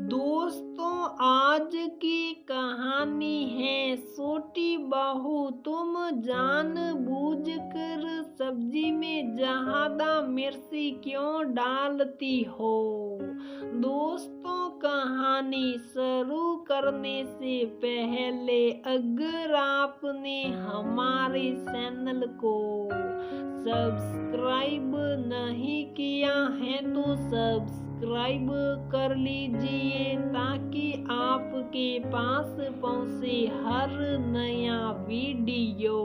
दोस्तों, आज की कहानी है छोटी बहू तुम जानबूझकर सब्जी में ज्यादा मिर्ची क्यों डालती हो। दोस्तों, कहानी शुरू करने से पहले अगर आपने हमारे चैनल को सब्सक्राइब नहीं किया है तो सब्सक्राइब कर लीजिए ताकि आपके पास पहुंचे हर नया वीडियो।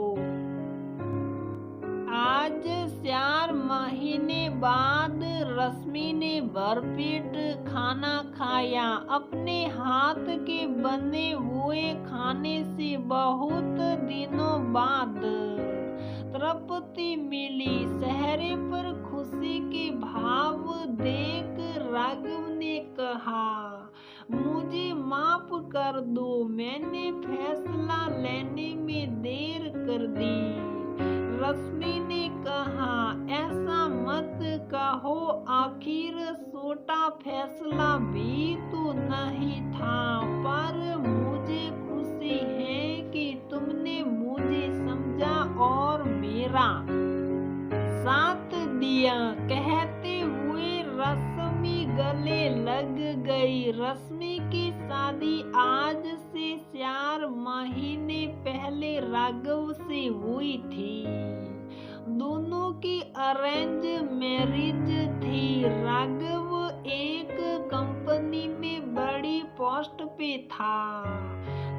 आज 4 महीने बाद रश्मि ने भरपेट खाना खाया। अपने हाथ के बने हुए खाने से बहुत दिनों बाद तृप्ति मिली। चेहरे पर खुशी के भाव देख राघव ने कहा, मुझे माफ कर दो, मैंने फैसला लेने में देर कर दी। रश्मि ने कहा, ऐसा मत कहो, आखिर छोटा फैसला भी तो नहीं था, पर मुझे खुशी है कि तुमने मुझे समझा और मेरा साथ दिया। कहते हुए रश्मि गले लग गई। रश्मि की शादी आज से 4 महीने पहले राघव से हुई थी। दोनों की अरेंज मैरिज थी। राघव एक कंपनी में बड़ी पोस्ट पे था।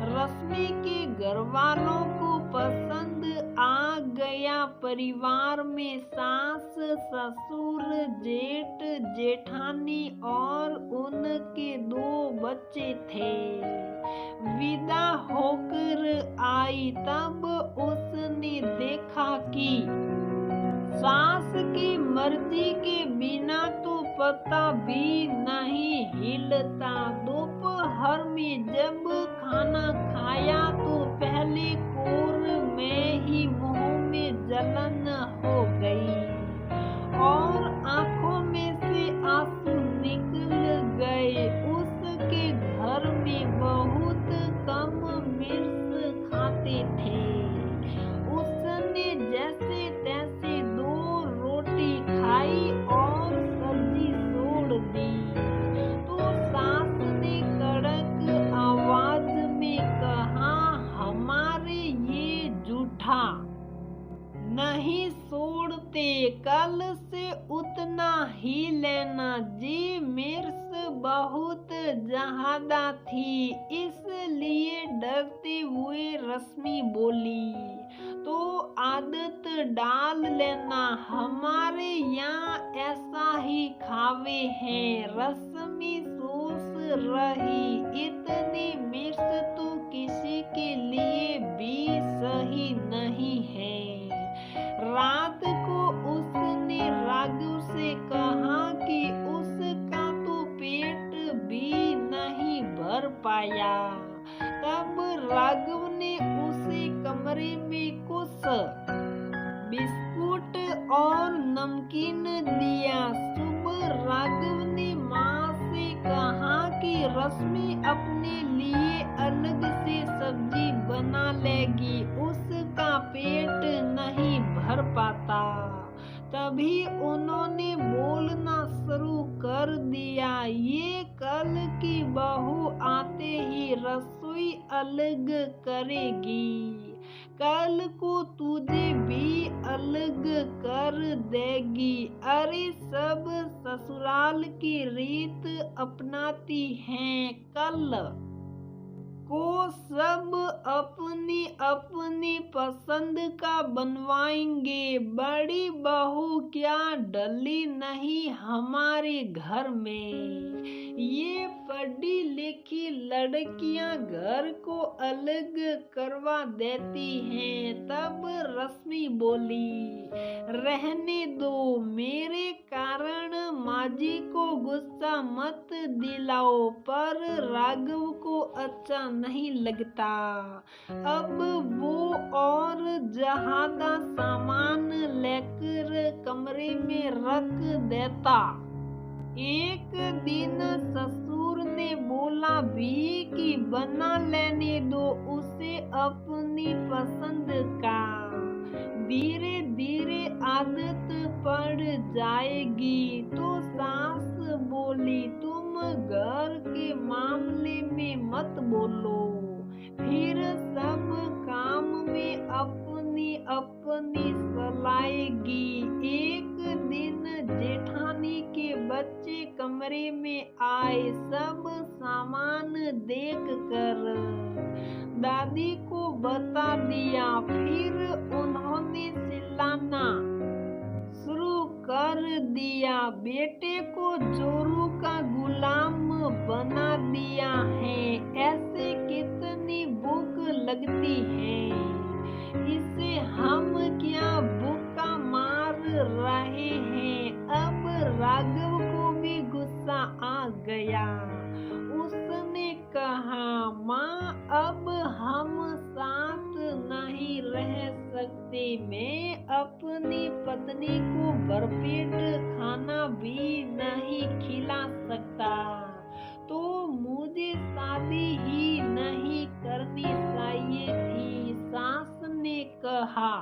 रश्मि के घर वालों को पसंद आ गया। परिवार में सास, ससुर, जेठ, जेठानी और उनके 2 बच्चे थे। विदा होकर आई तब उसने देखा कि सास की मर्जी के बिना तो पता भी नहीं हिलता। दोपहर में जब खाना खाया तो पहले कोर में ही मुंह में जलन हो गई और आंखों में से आंसू निकल गए। उसके घर में बहुत कम मिर्च खाते थे। उसने जैसे तैसे 2 रोटी खाई और सब्जी छोड़ दी तो सास ने कड़क आवाज में कहा, हमारे ये जूठा नहीं छोड़ते, कल से उतना ही लेना। जी मिर्च बहुत ज्यादा थी, इसलिए डरते हुए रश्मि बोली, तो आदत डाल लेना, हमारे यहाँ ऐसा ही खावे हैं। रश्मि सोच रही, इतनी मिर्च तो किसी के लिए भी सही नहीं है। रात को उसने राघव से कहा कि उसका तो पेट भी नहीं भर पाया। तब राघव ने उसे कमरे में कुछ बिस्कुट और नमकीन दिया। सुबह राघव ने माँ से कहा कि रश्मि अपने लिए अलग से सब्जी बना लेगी, उसका पेट नहीं भर पाता। तभी उन्होंने बोलना शुरू कर दिया, ये कल की बहू आते ही रसोई अलग करेगी, कल को तुझे भी अलग कर देगी। अरे सब ससुराल की रीत अपनाती हैं, कल को सब अपनी अपनी पसंद का बनवाएंगे। बड़ी बहू क्या डली नहीं हमारे घर में। ये पढ़ी लिखी लड़कियां घर को अलग करवा देती हैं। तब रश्मि बोली, रहने दो, मेरे कारण माजी को गुस्सा मत दिलाओ। पर राघव को अच्छा नहीं लगता। अब वो और ज्यादा सामान लेकर कमरे में रख देता। एक दिन ससुर उसने बोला भी कि बना लेने दो उसे अपनी पसंद का। धीरे धीरे आदत पड़ जाएगी। तो सास बोली, तुम घर के मामले में मत बोलो, फिर सब काम में अपनी अपनी सलाएगी। एक दिन जेठानी के बच्चे कमरे में आए। सब सामान देख कर दादी को बता दिया। फिर उन्होंने चिल्लाना शुरू कर दिया, बेटे को जोरू का गुलाम बना दिया है। ऐसे कितनी भूख लगती है, इसे हम क्या भूखा मार रहे हैं। अब राघव को भी गुस्सा आ गया। उसने कहा, माँ अब हम साथ नहीं रह सकते। मैं अपनी पत्नी को भरपेट खाना भी नहीं खिला सकता, तो मुझे शादी ही नहीं करनी चाहिए थी। सास ने कहा,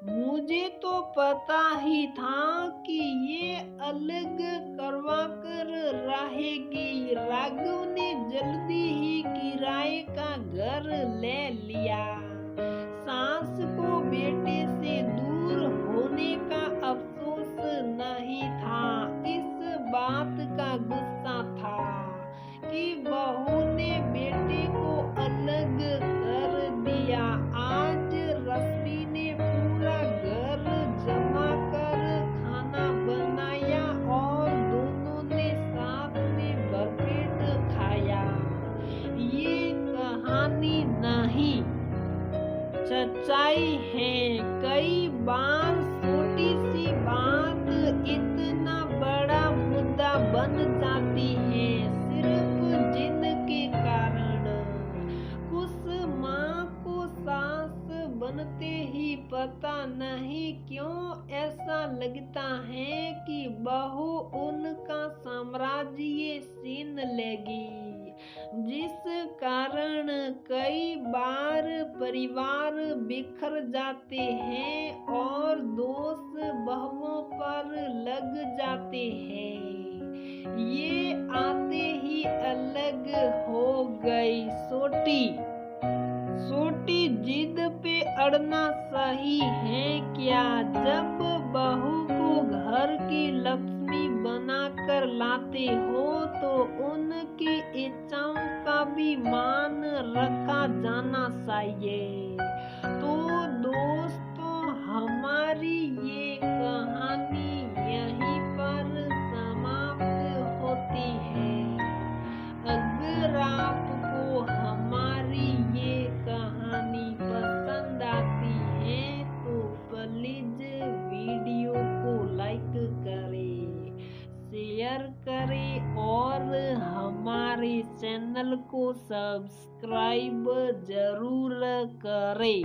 मुझे तो पता ही था कि ये अलग करवा कर रहेगी। राघव ने जल्दी ही किराए का घर ले लिया। सास को बेटे से दूर होने का अफसोस नहीं था, इस बात का गुस्सा था कि बहू ने बेटे को अलग कर दिया। आज रश्मि ने पूरा घर जमा कर खाना बनाया और दोनों ने साथ में भरपेट खाया। ये कहानी नहीं, सच्चाई है। कई बार छोटी सी बात इतना बड़ा मुद्दा बन जाती है, सिर्फ जिद के कारण। कुछ माँ को सास बनते ही पता नहीं क्यों ऐसा लगता है कि बहू उनका साम्राज्य छीन लेगी, जिस कारण कई बार परिवार बिखर जाते हैं और दोष बहुओं पर लग जाते हैं। ये आते ही अलग हो गई। छोटी जिद पे अड़ना सही है क्या? जब बहू को घर की लक्ष्मी बनाकर लाते हो तो उनकी इच्छाओं का भी मान रखा जाना चाहिए। तो दोस्तों, हमारी ये कहानी यहीं पर समाप्त होती है। अगर आपको हमारी ये कहानी पसंद आती है तो प्लीज वीडियो को लाइक करें, शेयर करें और हमारे चैनल को सब्सक्राइब जरूर करें।